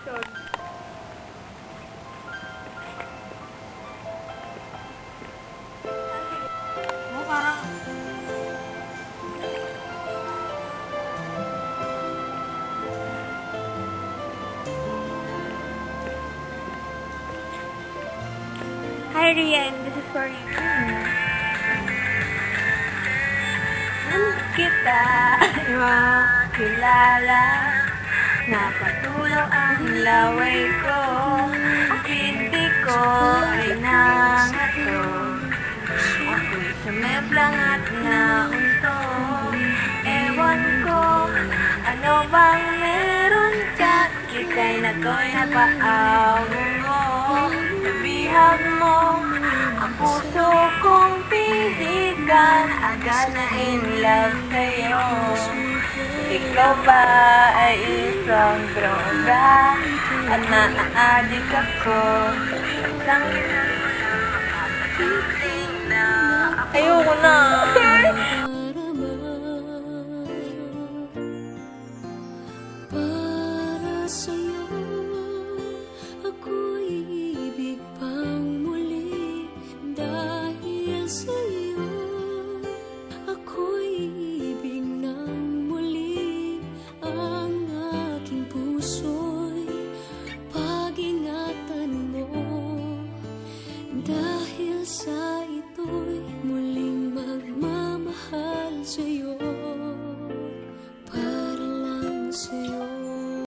reaction. Oh, parang... Hi, Rian. This is for you. Kita makilala, napatulog ang laway ko, hindi ko ay nangatog. Ako'y sumeblang at nauntog. Ewan ko, ano bang meron ka? Kita'y na to'y napaawin mo. Sabihag mo, ang puso kong pihigan, agad na in love sa'yo. Ikaw ba ay isang droga at naaadik ako? Ayoko na. Para sa'yo, ako'y ibig pang muli dahil sa